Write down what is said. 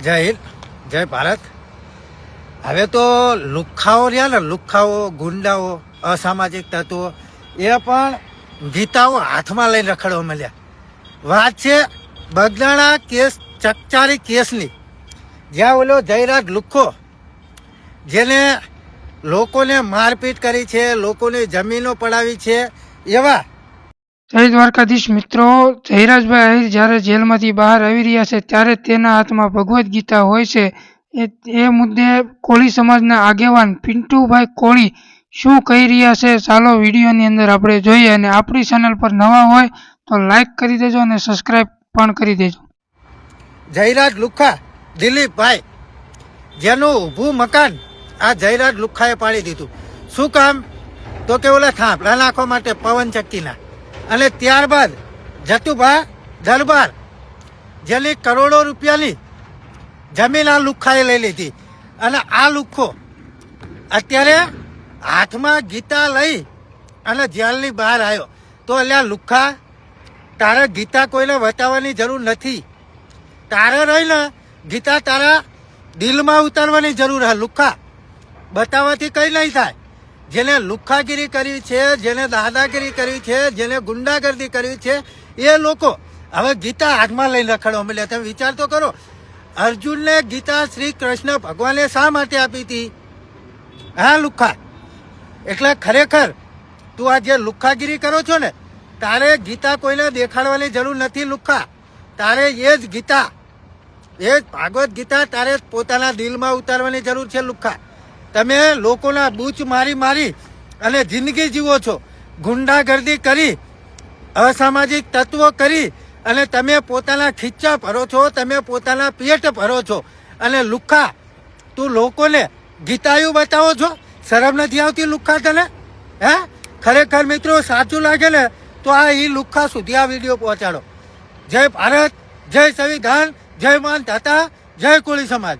જય હિન્દ, જય ભારત. હવે તો લુખ્ખાઓ રહ્યા ને, લુખ્ખાઓ, ગુંડાઓ, અસામાજિક તત્વો એ પણ ગીતાઓ હાથમાં લઈને રખડવા મળ્યા. વાત છે બગદાણા કેસ, ચકચારી કેસની, જ્યાં ઓલો જયરાજ લુખ્ખો જેને લોકોને મારપીટ કરી છે, લોકોની જમીનો પડાવી છે, એવા જય દ્વારકાધીશ મિત્રો. જયરાજભાઈ આહિર જ્યારે જેલમાંથી બહાર આવી રહ્યા છે ત્યારે તેના હાથમાં ભગવદ્ ગીતા હોય છે. એ મુદ્દે કોળી સમાજના આગેવાન પિન્ટુભાઈ કોળી શું કહી રહ્યા છે, ચાલો વિડીયોની અંદર આપણે જોઈએ. અને આપણી ચેનલ પર નવા હોય તો લાઈક કરી દેજો અને સબસ્ક્રાઈબ પણ કરી દેજો. જયરાજ લુખ્ખા દિલીપભાઈ, જેનું ઊભું મકાન આ જયરાજ લુખ્ખાએ પાડી દીધું. શું કામ? તો કે ઓલા થાંભલા નાખવા માટે પવન ચક્કીના. અને ત્યારબાદ જતુભા દરબાર, જેની કરોડો રૂપિયાની જમીન આ લુખ્ખાએ લઈ લીધી. અને આ લુખ્ખો અત્યારે હાથમાં ગીતા લઈ અને જેલની બહાર આવ્યો. તો અલ્યા લુખ્ખા, તારે ગીતા કોઈને બતાવવાની જરૂર નથી. તારે રહીને ગીતા તારા દિલમાં ઉતારવાની જરૂર હે. લુખ્ખા બતાવવાથી કંઈ નહીં થાય. જેને લુખ્ખાગીરી કરી છે, જેને દાદાગીરી કરી છે, જેને ગુંડાગર્દી કરી છે, એ લોકો હવે ગીતા હાથમાં લઈને રખડવા મળ્યા. તમે વિચાર તો કરો, અર્જુનને ગીતા શ્રી કૃષ્ણ ભગવાને શા માટે આપી હતી? હા લુખ્ખા, એટલે ખરેખર તું આ જે લુખ્ખાગીરી કરો છો ને, તારે ગીતા કોઈને દેખાડવાની જરૂર નથી. લુખ્ખા, તારે એ જ ગીતા, એ જ ભાગવત ગીતા તારે પોતાના દિલમાં ઉતારવાની જરૂર છે. લુખ્ખા, તમે લોકોના બૂચ મારી મારી અને જિંદગી જીવો છો, ગુંડાગર્દી કરી, અસામાજિક તત્વો કરી, અને તમે પોતાના ખીચ્ચા ભરો છો, તમે પોતાના પેટ ભરો છો. અને લુખ્ખા, તું લોકોને ગીતાયું બતાવો છો? શરમ નથી આવતી લુખ્ખા તને? હે? ખરેખર મિત્રો સાચું લાગે ને તો આ લુખ્ખા સુધી આ વિડીયો પહોંચાડો. જય ભારત, જય સંવિધાન, જય માન દાતા, જય કોળી સમાજ.